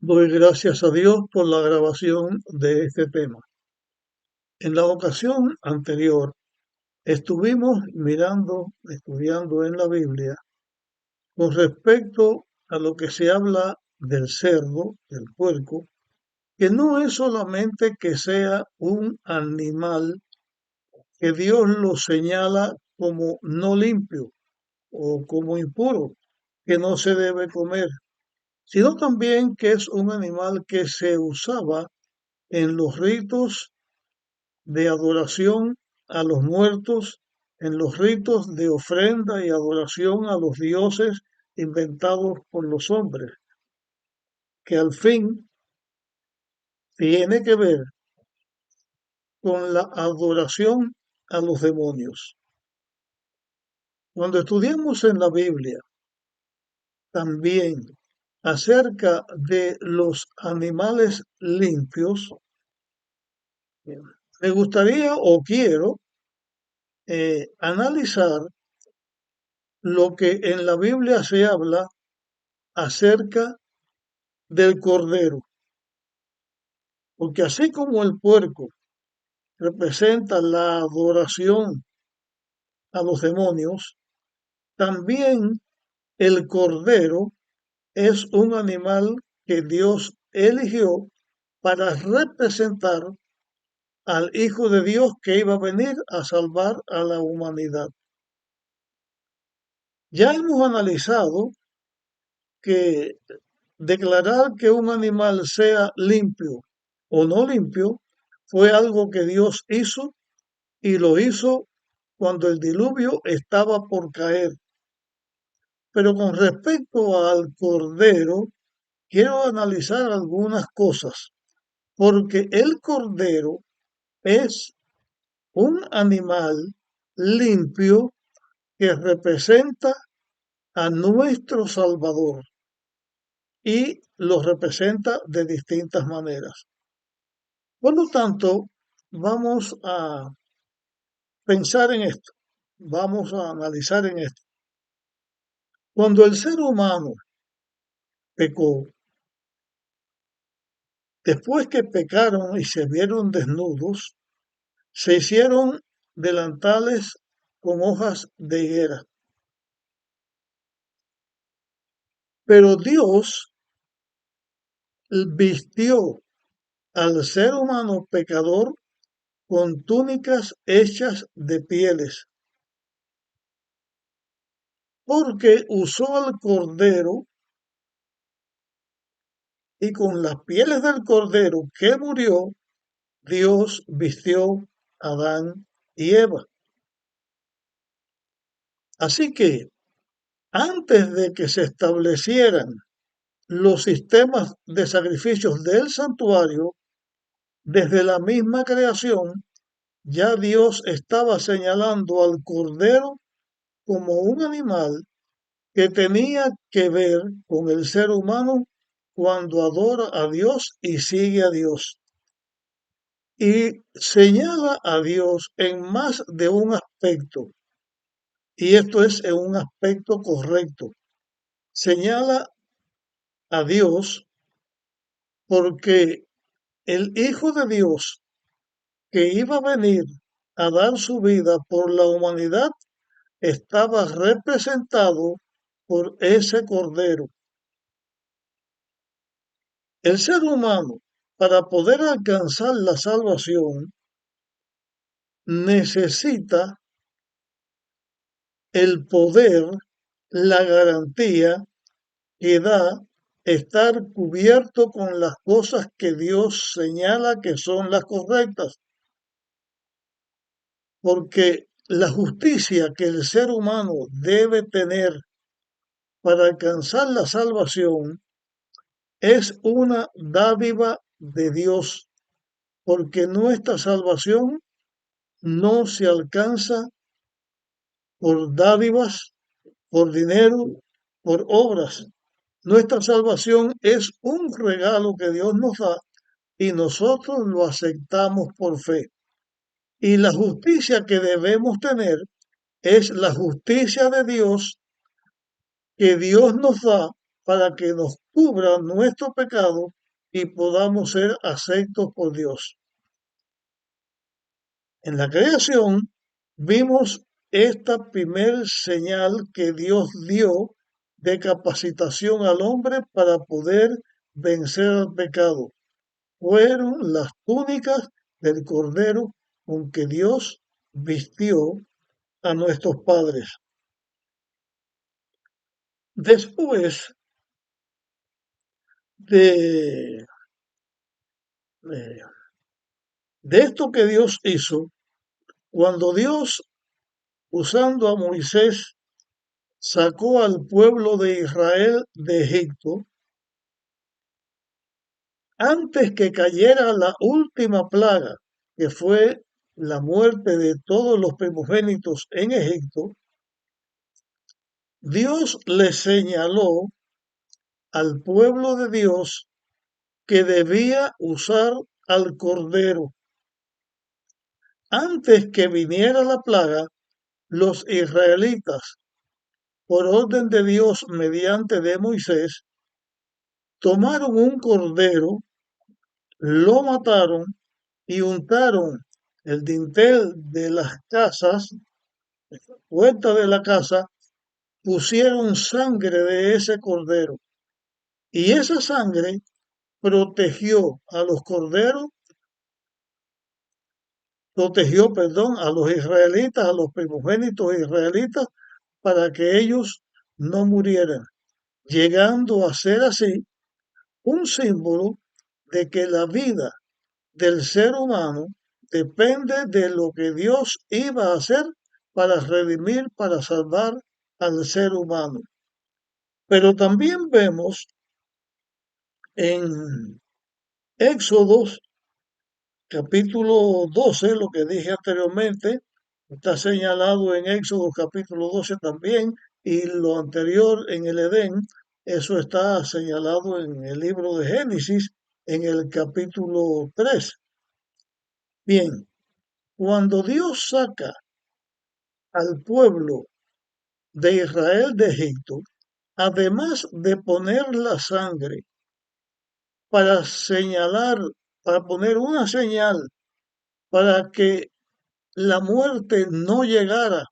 Doy gracias a Dios por la grabación de este tema. En la ocasión anterior estuvimos estudiando en la Biblia con respecto a lo que se habla del cerdo, del puerco, que no es solamente que sea un animal que Dios lo señala como no limpio o como impuro, que no se debe comer, sino también que es un animal que se usaba en los ritos de adoración a los muertos, en los ritos de ofrenda y adoración a los dioses inventados por los hombres, que al fin tiene que ver con la adoración a los demonios. Cuando estudiamos en la Biblia también acerca de los animales limpios, me gustaría o quiero analizar lo que en la Biblia se habla acerca del cordero, porque así como el puerco representa la adoración a los demonios, también el cordero es un animal que Dios eligió para representar al Hijo de Dios que iba a venir a salvar a la humanidad. Ya hemos analizado que declarar que un animal sea limpio o no limpio fue algo que Dios hizo y lo hizo cuando el diluvio estaba por caer. Pero con respecto al cordero, quiero analizar algunas cosas, porque el cordero es un animal limpio que representa a nuestro Salvador y lo representa de distintas maneras. Por lo tanto, vamos a pensar en esto, vamos a analizar en esto. Cuando el ser humano pecó, después que pecaron y se vieron desnudos, se hicieron delantales con hojas de higuera. Pero Dios vistió al ser humano pecador con túnicas hechas de pieles, porque usó al cordero y con las pieles del cordero que murió, Dios vistió a Adán y Eva. Así que antes de que se establecieran los sistemas de sacrificios del santuario, desde la misma creación, ya Dios estaba señalando al cordero como un animal que tenía que ver con el ser humano cuando adora a Dios y sigue a Dios. Y señala a Dios en más de un aspecto, y esto es en un aspecto correcto. Señala a Dios porque el Hijo de Dios que iba a venir a dar su vida por la humanidad estaba representado por ese cordero. El ser humano, para poder alcanzar la salvación, necesita el poder, la garantía que da estar cubierto con las cosas que Dios señala que son las correctas, porque la justicia que el ser humano debe tener para alcanzar la salvación es una dádiva de Dios, porque nuestra salvación no se alcanza por dádivas, por dinero, por obras. Nuestra salvación es un regalo que Dios nos da y nosotros lo aceptamos por fe. Y la justicia que debemos tener es la justicia de Dios que Dios nos da para que nos cubra nuestro pecado y podamos ser aceptos por Dios. En la creación vimos esta primer señal que Dios dio de capacitación al hombre para poder vencer al pecado. Fueron las túnicas del Cordero con que Dios vistió a nuestros padres. Después de, de, de esto que Dios hizo, cuando Dios, usando a Moisés, sacó al pueblo de Israel de Egipto, antes que cayera la última plaga, que fue la muerte de todos los primogénitos en Egipto, Dios le señaló al pueblo de Dios que debía usar al Cordero. Antes que viniera la plaga, los israelitas, por orden de Dios mediante de Moisés, tomaron un cordero, lo mataron y untaron el dintel de las casas, puerta de la casa, pusieron sangre de ese cordero. Y esa sangre protegió a los corderos, a los israelitas, a los primogénitos israelitas, para que ellos no murieran, llegando a ser así un símbolo de que la vida del ser humano depende de lo que Dios iba a hacer para redimir, para salvar al ser humano. Pero también vemos en Éxodo capítulo 12, lo que dije anteriormente, está señalado en Éxodo capítulo 12 también, y lo anterior en el Edén, eso está señalado en el libro de Génesis, en el capítulo 3. Bien, cuando Dios saca al pueblo de Israel de Egipto, además de poner la sangre para señalar, para poner una señal para que la muerte no llegara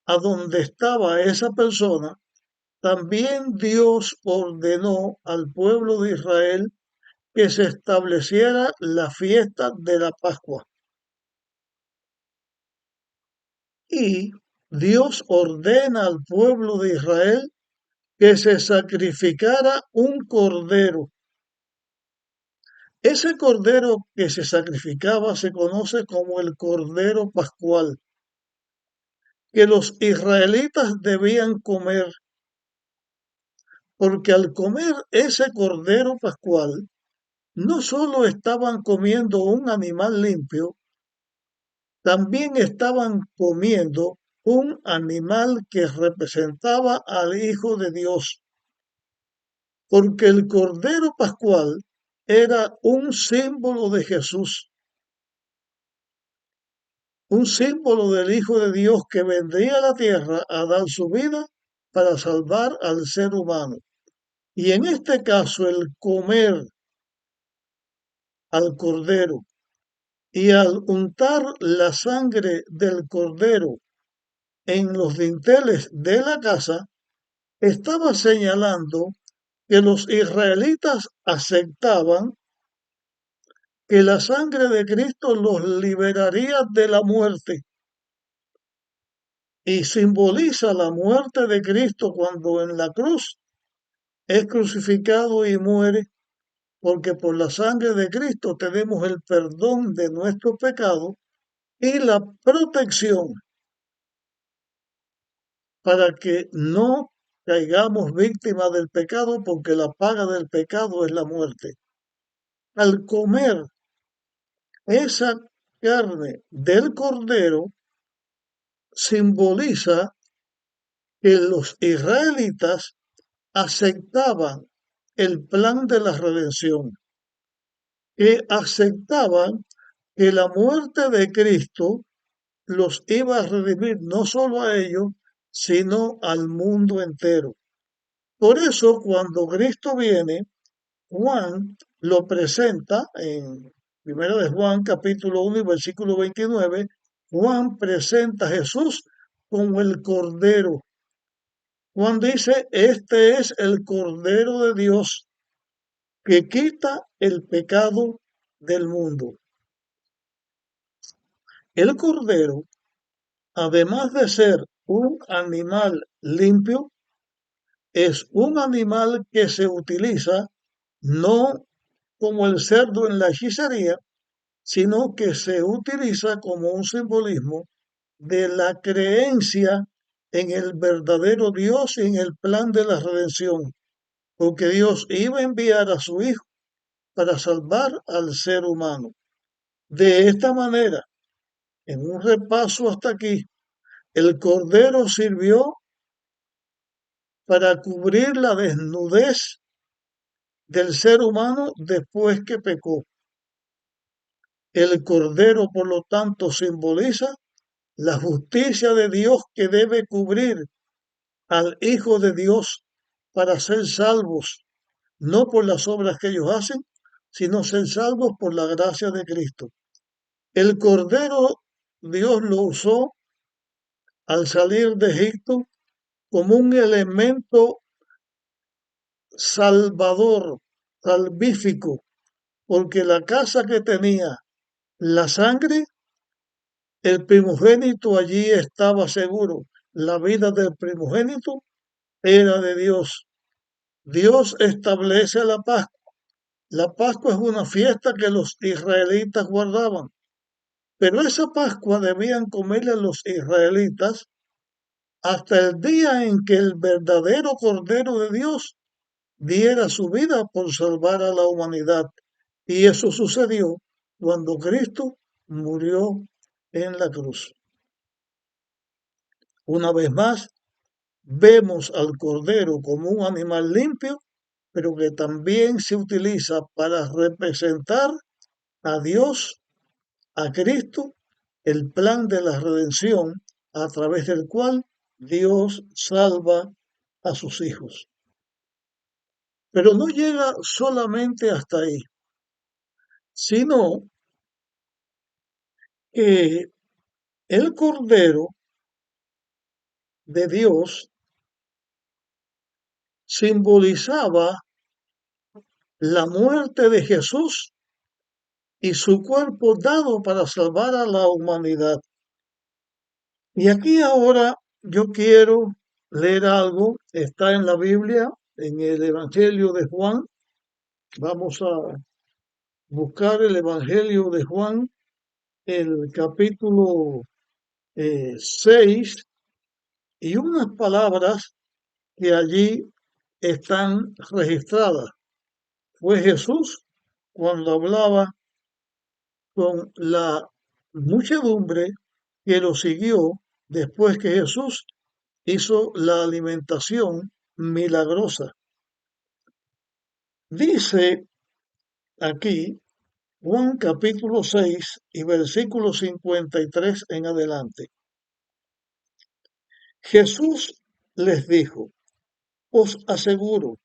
a donde estaba esa persona, también Dios ordenó al pueblo de Israel que se estableciera la fiesta de la Pascua. Y Dios ordena al pueblo de Israel que se sacrificara un cordero. Ese cordero que se sacrificaba se conoce como el cordero pascual, que los israelitas debían comer, porque al comer ese cordero pascual, no solo estaban comiendo un animal limpio, también estaban comiendo un animal que representaba al Hijo de Dios, porque el cordero pascual era un símbolo de Jesús, un símbolo del Hijo de Dios que vendría a la tierra a dar su vida para salvar al ser humano. Y en este caso, el comer al cordero y al untar la sangre del cordero en los dinteles de la casa, estaba señalando que los israelitas aceptaban que la sangre de Cristo los liberaría de la muerte, y simboliza la muerte de Cristo cuando en la cruz es crucificado y muere, porque por la sangre de Cristo tenemos el perdón de nuestro pecado y la protección para que no caigamos víctimas del pecado, porque la paga del pecado es la muerte. Al comer esa carne del cordero, simboliza que los israelitas aceptaban el plan de la redención, que aceptaban que la muerte de Cristo los iba a redimir no solo a ellos, sino al mundo entero. Por eso, cuando Cristo viene, Juan lo presenta en 1 de Juan capítulo 1 y versículo 29. Juan presenta a Jesús como el Cordero. Juan dice, este es el Cordero de Dios que quita el pecado del mundo. El Cordero, además de ser un animal limpio, es un animal que se utiliza no como el cerdo en la hechicería, sino que se utiliza como un simbolismo de la creencia en el verdadero Dios y en el plan de la redención, porque Dios iba a enviar a su Hijo para salvar al ser humano. De esta manera, en un repaso hasta aquí, el Cordero sirvió para cubrir la desnudez del ser humano después que pecó. El Cordero, por lo tanto, simboliza la justicia de Dios que debe cubrir al Hijo de Dios para ser salvos, no por las obras que ellos hacen, sino ser salvos por la gracia de Cristo. El Cordero Dios lo usó al salir de Egipto como un elemento salvador, salvífico, porque la casa que tenía la sangre, el primogénito allí estaba seguro. La vida del primogénito era de Dios. Dios establece la Pascua. La Pascua es una fiesta que los israelitas guardaban, pero esa Pascua debían comerla los israelitas hasta el día en que el verdadero Cordero de Dios diera su vida por salvar a la humanidad. Y eso sucedió cuando Cristo murió en la cruz. Una vez más, vemos al Cordero como un animal limpio, pero que también se utiliza para representar a Dios, a Cristo, el plan de la redención a través del cual Dios salva a sus hijos. Pero no llega solamente hasta ahí, sino que el Cordero de Dios simbolizaba la muerte de Jesús y su cuerpo dado para salvar a la humanidad. Y aquí ahora yo quiero leer algo, está en la Biblia, en el Evangelio de Juan. Vamos a buscar el Evangelio de Juan, el capítulo 6, y unas palabras que allí están registradas. Fue Jesús cuando hablaba con la muchedumbre que lo siguió después que Jesús hizo la alimentación milagrosa. Dice aquí Juan capítulo 6 y versículo 53 en adelante. Jesús les dijo, os aseguro,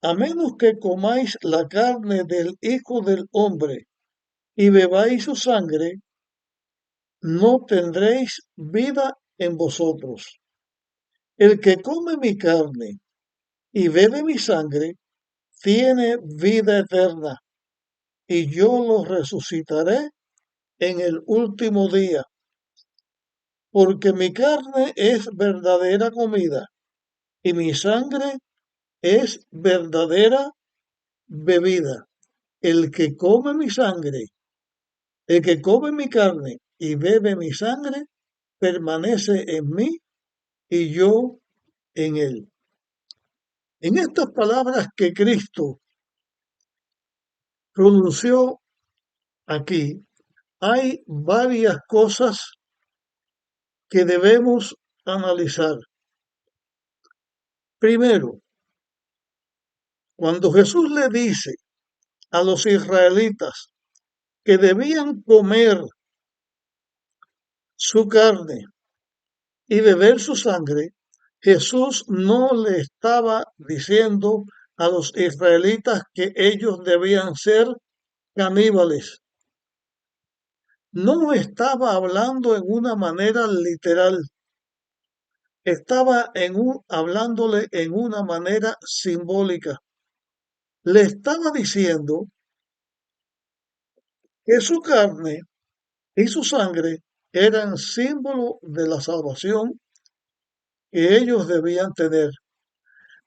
a menos que comáis la carne del Hijo del Hombre y bebáis su sangre, no tendréis vida en vosotros. El que come mi carne y bebe mi sangre, tiene vida eterna, y yo lo resucitaré en el último día, porque mi carne es verdadera comida, y mi sangre es verdadera bebida. El que come mi sangre, el que come mi carne y bebe mi sangre, permanece en mí y yo en él. En estas palabras que Cristo pronunció aquí, hay varias cosas que debemos analizar. Primero, cuando Jesús le dice a los israelitas que debían comer su carne y beber su sangre, Jesús no le estaba diciendo a los israelitas que ellos debían ser caníbales. No estaba hablando en una manera literal, estaba hablándole en una manera simbólica. Le estaba diciendo que su carne y su sangre eran símbolo de la salvación que ellos debían tener,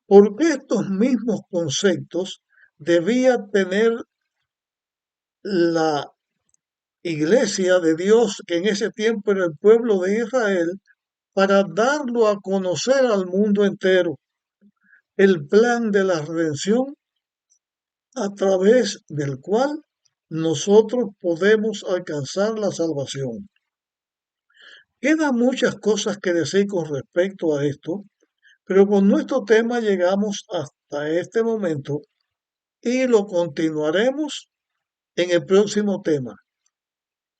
porque estos mismos conceptos debía tener la iglesia de Dios, que en ese tiempo era el pueblo de Israel, para darlo a conocer al mundo entero, el plan de la redención a través del cual nosotros podemos alcanzar la salvación. Quedan muchas cosas que decir con respecto a esto, pero con nuestro tema llegamos hasta este momento y lo continuaremos en el próximo tema.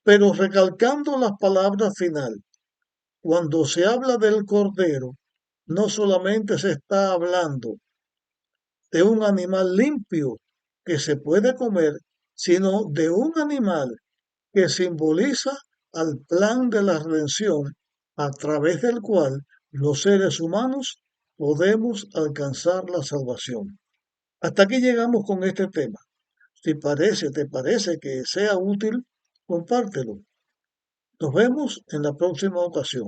Pero recalcando las palabras final, cuando se habla del cordero, no solamente se está hablando de un animal limpio que se puede comer, sino de un animal que simboliza al plan de la redención a través del cual los seres humanos podemos alcanzar la salvación. Hasta aquí llegamos con este tema. Si te parece que sea útil, compártelo. Nos vemos en la próxima ocasión.